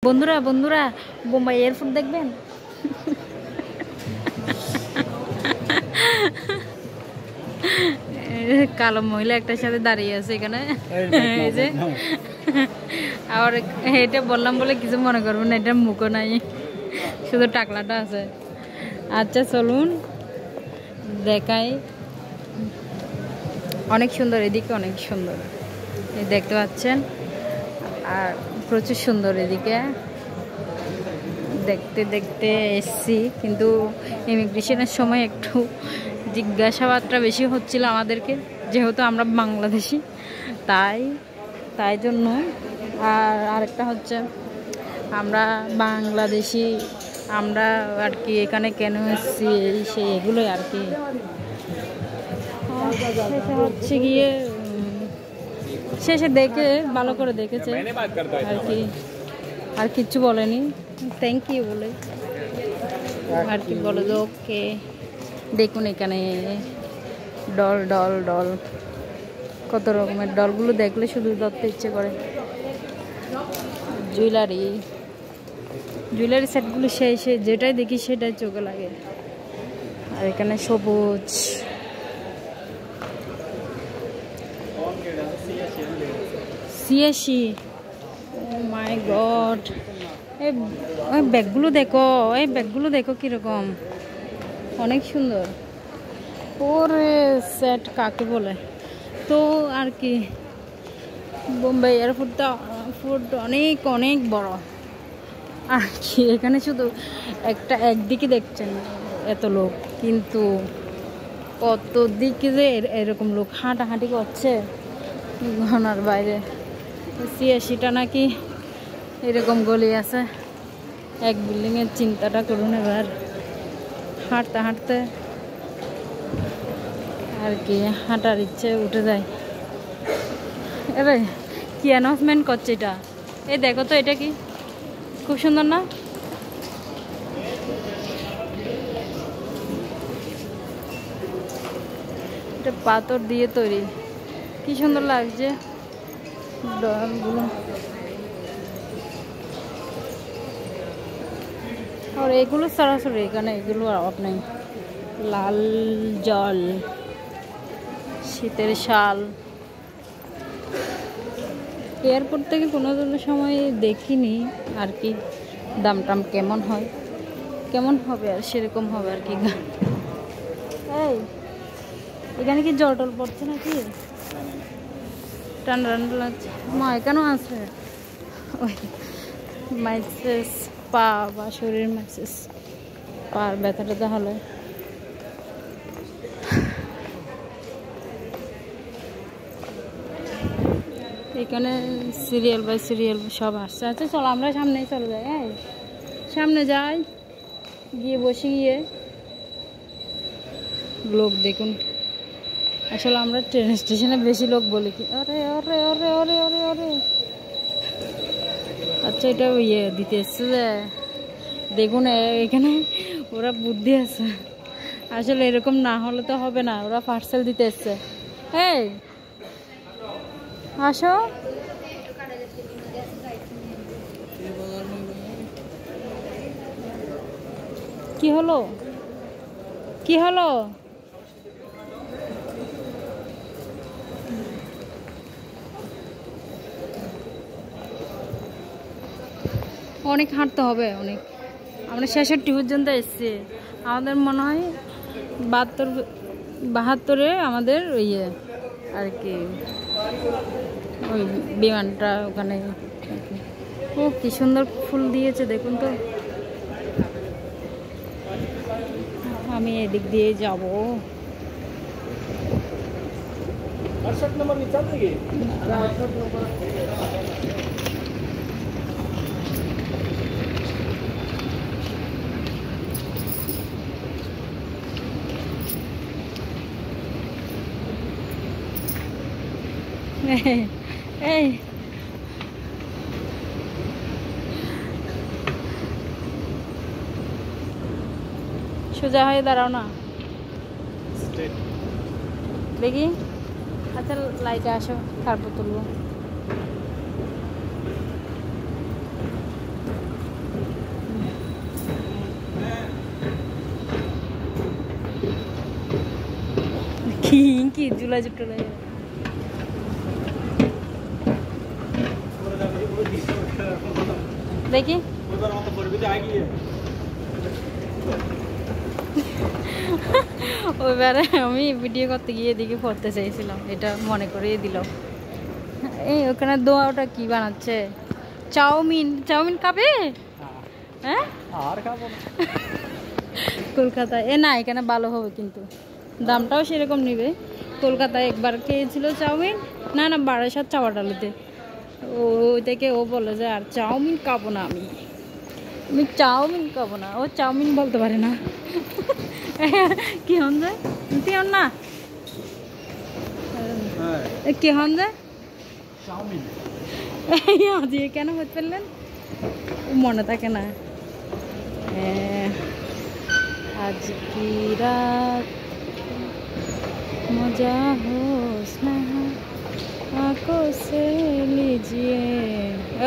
বন্ধুরা বন্ধুরা বোম্বাই এয়ারপোর্ট দেখবেন। কালো মহিলা একটার সাথে দাঁড়িয়ে আছে এখানে, এই যে আবার এটা বললাম বলে কিছু মনে করবেন না, এটা মুখও নাই, শুধু টাকলাটা আছে। আচ্ছা চলুন দেখাই, অনেক সুন্দর, এদিকে অনেক সুন্দর দেখতে পাচ্ছেন, আর প্রচুর সুন্দর এদিকে। দেখতে দেখতে এসছি, কিন্তু ইমিগ্রেশনের সময় একটু জিজ্ঞাসাবাদটা বেশি হচ্ছিল আমাদেরকে, যেহেতু আমরা বাংলাদেশি, তাই জন্য। আর আরেকটা হচ্ছে আমরা বাংলাদেশি, আমরা আর কি এখানে কেন এসেছি সেই এগুলোই আর কি। হচ্ছে গিয়ে শেষে দেখে ভালো করে দেখেছে আর কি, আর কিচ্ছু বলেনি, থ্যাংক ইউ বলে আর কি বলে। ওকে দেখুন এখানে ডল ডল ডল, কত রকমের ডলগুলো দেখলে শুধু ধরতে ইচ্ছে করে। জুয়েলারি সেটগুলো সেই যেটাই দেখি সেটাই চোখে লাগে। আর এখানে সবুজ, সিএসি, মাই গড, এই ব্যাগগুলো দেখো কিরকম, অনেক সুন্দর। ওরে সেট কাকে বলে। তো আর কি বোম্বাই এয়ারপোর্টটা অনেক অনেক বড় আর কি। এখানে শুধু একদিকে দেখছেন এত লোক, কিন্তু কত দিকে যে এরকম লোক হাঁটাহাঁটি করছে ঘনার বাইরে। ৮৬টা নাকি এরকম গলি আছে এক বিল্ডিংয়ের, চিন্তাটা করুন এবার। হাঁটতে হাঁটতে আর কি হাঁটার ইচ্ছে উঠে যায়। এবার কি অ্যানাউন্সমেন্ট করছে এটা, এই দেখো তো, এটা কি খুব সুন্দর না? এটা পাথর দিয়ে তৈরি, কি সুন্দর লাগছে ডলগুলো। আর এগুলো সরাসরি এখানে, এগুলো অভাব নেই। লাল জল, শীতের শাল। এয়ারপোর্ট থেকে কোনো সময় দেখিনি আর কি দাম টাম কেমন হয়, কেমন হবে, আর সেরকম হবে আর কি। এই এখানে কি জল টল পড়ছে নাকি? ঠান্ডা ঠান্ডা লাগছে, মা এখানেও আছে ওই মাইসেস পা বা শরীর মাইসেস, পার ব্যথা ট্যাথা হলে। এখানে সিরিয়াল বাই সিরিয়াল সব আসছে। আচ্ছা চলো আমরা সামনেই চলে যাই, হ্যাঁ সামনে যাই, গিয়ে বসে গিয়ে লোক দেখুন। আসলে আমরা ট্রেন স্টেশনে বেশি লোক বলি কি আরে আরে আরে আরে আরে আরে। আচ্ছা এটা ইয়ে দিতে এসছে যে দেখুন, এখানে ওরা বুদ্ধি আছে, আসলে এরকম না হলে তো হবে না, ওরা পার্সেল দিতে এসছে। এই আসো, কি হলো কি হলো? অনেক হাঁটতে হবে, অনেক। আমরা ৬৬ পর্যন্ত এসছি, আমাদের মনে হয় ৭২-৭২-এ আমাদের ইয়ে আর কি ওই বিমানটা ওখানে। ও কি সুন্দর ফুল দিয়েছে দেখুন তো। আমি এদিক দিয়ে যাব। এই সোজা হয়ে দাঁড়াও না দেখি। আচ্ছা লাইটে আসো, তারপর তুলবো। কি জুলাই জুলাই দেখি ওইবারে আমি ভিডিও করতে গিয়ে এদিকে পড়তে চাইছিলাম, এটা মনে করিয়ে দিল। এই ওখানে দোয়াটা কি বানাচ্ছে? চাউমিন। চাউমিন খাবে? হ্যাঁ আর খাবো না। কলকাতায় না, এখানে ভালো হবে কিন্তু দামটাও সেরকম নিবে। কলকাতায় একবার খেয়েছিল চাউমিন, না না বারাসাত চাওয়াটালিতে, ওই থেকে ও বলে যে আর চাউমিন খাবো না, আমি চাউমিন খাবো না। ও চাউমিন বলতে পারে না। কি হন যায় তুই না কি হন যায় দিয়ে কেন হতে পারলেন মনে থাকে না। আজ কি রাত মজা হো স্নেহা আঁখো সে লিজিয়ে।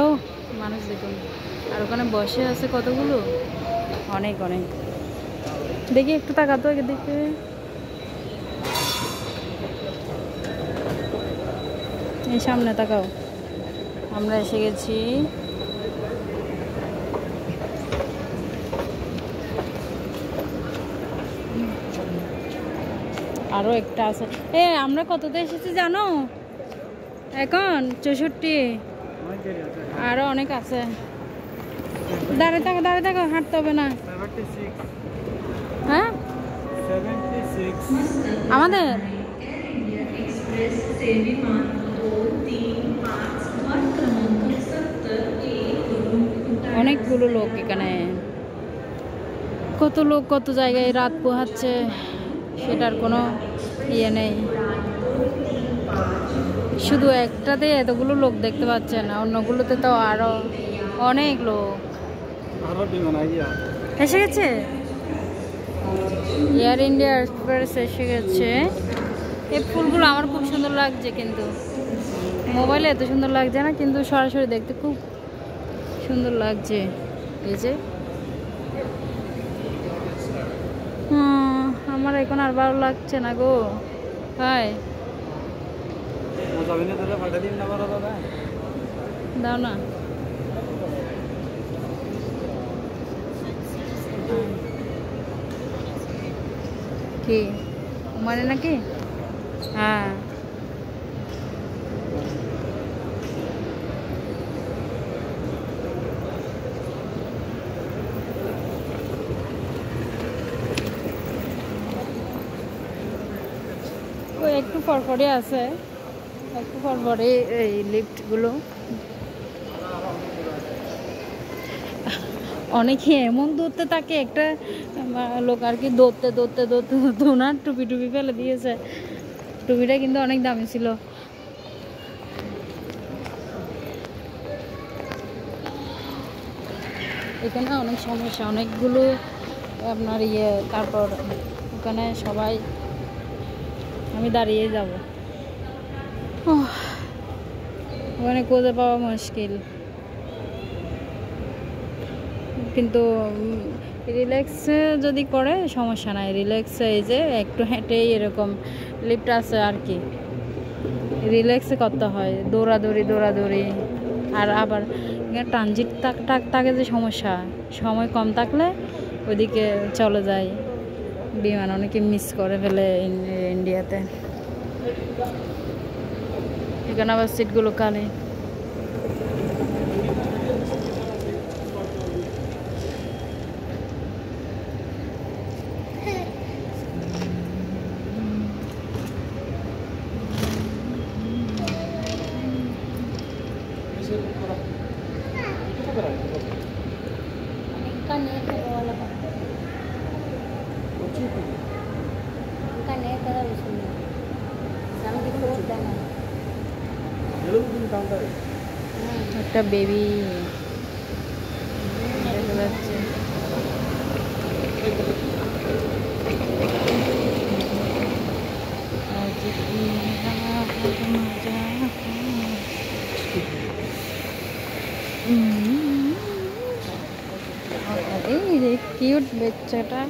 ও মানুষ দেখুন, আর ওখানে বসে আছে কতগুলো, অনেক অনেক। দেখি একটু তাকাতো আগে দেখে। এই সামনে তাকাও, আমরা এসে গেছি। আরো একটা আছে। আমরা কততে এসেছি জানো? এখন 64। আরো অনেক আছে। দাঁড়িয়ে থাকো হাঁটতে হবে না। হ্যাঁ আমাদের অনেকগুলো লোক এখানে, কত লোক কত জায়গায় রাত পোহাচ্ছে, সেটার কোনো ইয়ে নেই। শুধু একটাতে এতগুলো লোক দেখতে পাচ্ছেন, অন্যগুলোতে তো আরো অনেক লোক এসে গেছে। এয়ার ইন্ডিয়া এক্সপ্রেস এসে গেছে। এই ফুলগুলো আমার খুব সুন্দর লাগছে, কিন্তু মোবাইলে এত সুন্দর লাগছে না, কিন্তু সরাসরি দেখতে খুব সুন্দর লাগছে। এই যে আমার এখন আর ভালো লাগছে না গো ভাই, দাও না। কি মানে নাকি? হ্যাঁ ওই একটু পরপরে আছে, একটু পরপরে এই লিফটগুলো। অনেকে এমন দৌড়তে থাকে, একটা লোক আর কি দৌড়তে দৌড়তে দৌড়তে দৌড়তে ওনার টুপি ফেলে দিয়েছে। টুপিটা কিন্তু অনেক দামি ছিল। এখানে অনেক সমস্যা, অনেকগুলো আপনার ইয়ে। তারপর ওখানে সবাই, আমি দাঁড়িয়ে যাব, ওখানে খুঁজে পাওয়া মুশকিল। কিন্তু রিল্যাক্স যদি করে সমস্যা নাই, রিল্যাক্স এই যে একটু হেঁটেই এরকম লিফট আছে আর কি, রিল্যাক্সে করতে হয়, দৌড়াদৌড়ি। আর আবার ট্রানজিট থাকে যে সমস্যা, সময় কম থাকলে ওইদিকে চলে যায় বিমান, অনেকে মিস করে ফেলে ইন্ডিয়াতে। এখানে আবার সিটগুলো কালে। একটা বেবি দেখা যাচ্ছে। এই যে কিউট বাচ্চাটা,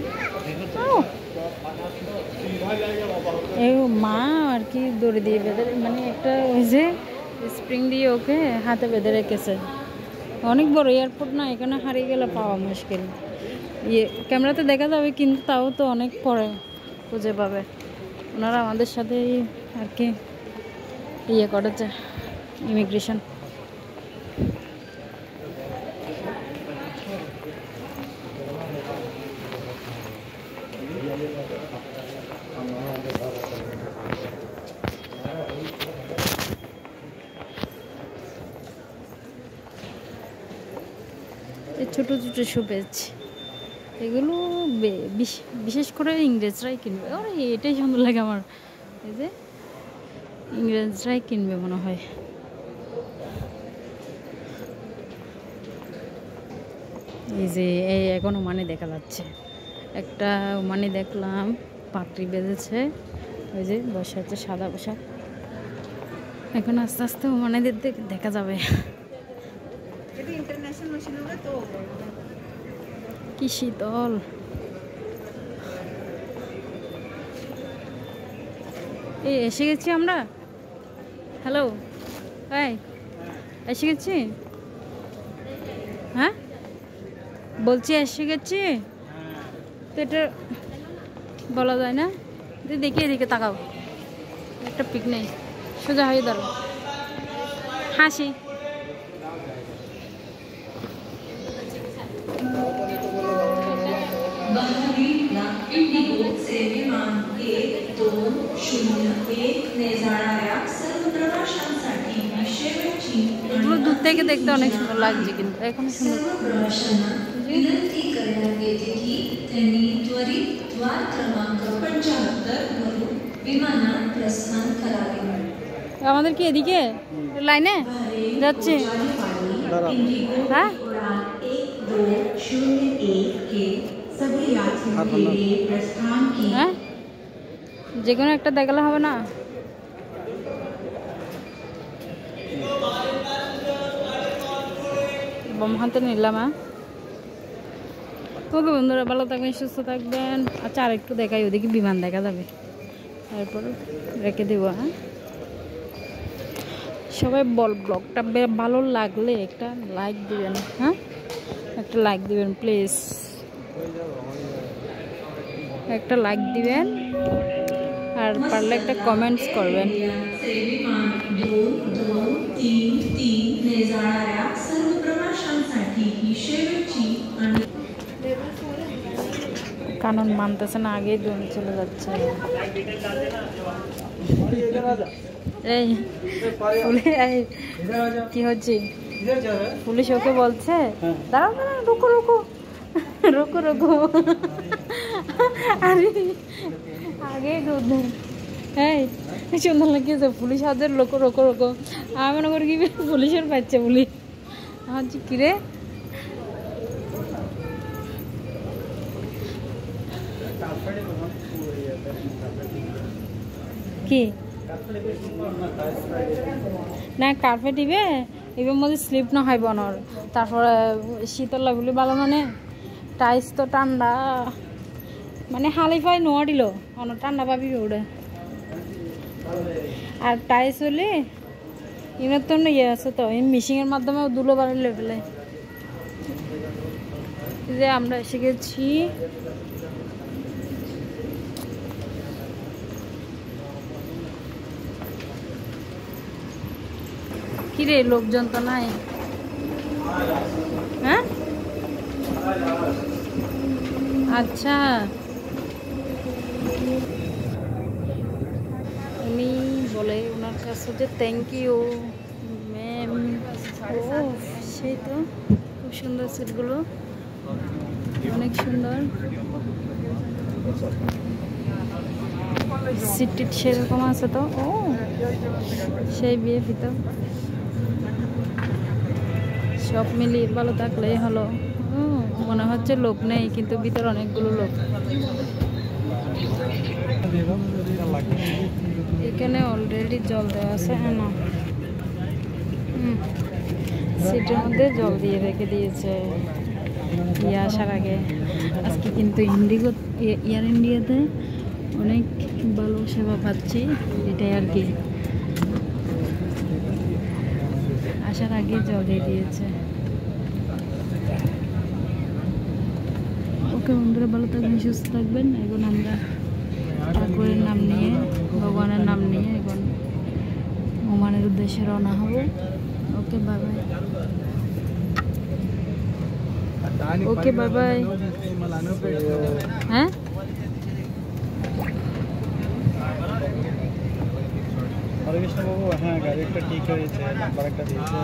এই মা আর কি দড়ি দিয়ে বেঁধে, মানে একটা ওই যে স্প্রিং দিয়ে ওকে হাতে বেঁধে রেখেছে। অনেক বড় এয়ারপোর্ট না, এখানে হারিয়ে গেলে পাওয়া মুশকিল। ক্যামেরাতে দেখা যাবে, কিন্তু তাও তো অনেক পরে খুঁজে পাবে। ওনারা আমাদের সাথে আর কি করেছে ইমিগ্রেশন। এই ছোটো ছোটো শু পেয়েছি, এগুলো বিশেষ করে ইংরেজরাই কিনবে। আরে এটাই সুন্দর লাগে আমার, এই যে ইংরেজরাই কিনবে মনে হয়। এই যে এই এখনো মানে দেখা যাচ্ছে, একটা মানে দেখলাম পাত্রি বেঁধেছে, ওই যে বসে আছে সাদা পোশাক। এখন আস্তে আস্তে মানে দেখা যাবে। কি শীতল! এই এসে গেছি আমরা। হ্যালো, এই এসে গেছি। হ্যাঁ বলছি এসে গেছি তো, এটা বলা যায় না। দেখি এদিকে তাকাও, একটা পিক নেই, সোজা হয়ে ধরো, হাসি। इंडिगो से विमान 1201 ने जाणाऱ्या सर्व प्रवाशांसाठी विशेषची এগুলো দূর থেকে দেখতে অনেক সুন্দর লাগছে, কিন্তু এখন সুন্দর। प्रवाशांना विनंती करण्यात येते की त्यांनी त्वरित द्वार क्रमांक 75 वरून विमानात प्रस्थान करावे। আমাদের কি এদিকে লাইনে যাচ্ছে? হ্যাঁ, 1201 के सभी यात्रियों के लिए प्रस्थान की। হ্যাঁ, যে কোনো একটা দেখালে হবে না? বাম হাতে নিলাম। হ্যাঁ, ওকে বন্ধুরা, ভালো থাকবেন, সুস্থ থাকবেন। আচ্ছা, আর একটু দেখাই, ওদিকে বিমান দেখা যাবে, তারপর রেখে দেবো। হ্যাঁ, সবাই ব্লগটা ভালো লাগলে একটা লাইক দিবেন। হ্যাঁ, একটা লাইক দিবেন প্লিজ, একটা লাইক দিবেন, আর পারলে একটা কমেন্টস করবেন। কানুন মানতেছে না, আগেই দৌড়ে চলে যাচ্ছে। এই কি হচ্ছে? পুলিশ ওকে বলছে দাঁড়াও দাঁড়াও, রুকো রুকো রুকো রুকো। আরে আগে হ্যাঁ, সুন্দর লাগিয়েছে পুলিশ হাজার লোক রোকো রোকো। আমি মনে করি কি পুলিশের পাচ্ছে, পুলিশ হচ্ছে কিরে। কি না কার্পেট ইবে এবার মধ্যে স্লিপ না হয় বনর, তারপরে শীতল লাগলে ভালো, মানে টাইস তো ঠান্ডা, মানে হালি ফাই নোয়া দিল অনেক ঠান্ডা পাবি ওটা। আর টাইস হলে এনার তো ইয়ে আছে, তো মিশিংয়ের মাধ্যমে দুলো বাড়ি লেভেলে। যে আমরা এসে গেছি, কিরে লোকজন তো নাই। হ্যাঁ, আচ্ছা, উনি বলে ওনার কাছে যে থ্যাংক ইউ ম্যাম। ও সেই তো, খুব সুন্দর সিটগুলো, অনেক সুন্দর সিট টিট সেরকম আছে তো। ও সেই বিয়ে ফিতো সব মিলিয়ে ভালো থাকলেই হলো। মনে হচ্ছে লোক নেই, কিন্তু ভিতরে অনেকগুলো লোক। এখানে অলরেডি জল দেওয়া আছে। হ্যাঁ না, সিটের মধ্যে জল দিয়ে রেখে দিয়েছে। ইয়ে আসার আগে। আজকে কিন্তু এয়ার ইন্ডিয়াতে অনেক ভালো সেবা পাচ্ছি, এটাই আর কি। আসার আগে জল দিয়ে দিয়েছে। ওকে বন্ধুরা, ভালো থাকবেন, সুস্থ থাকবেন। এখন আমরা ঠাকুরের নাম নিয়ে, ভগবানের নাম নিয়ে এখন ওমানের উদ্দেশ্যে রওনা হব। Okay bye bye. Okay bye bye. হ্যাঁ হরে কৃষ্ণ বাবু, হ্যাঁ গাড়ি একটা ঠিক হয়েছে, নাম্বার একটা দিয়েছে।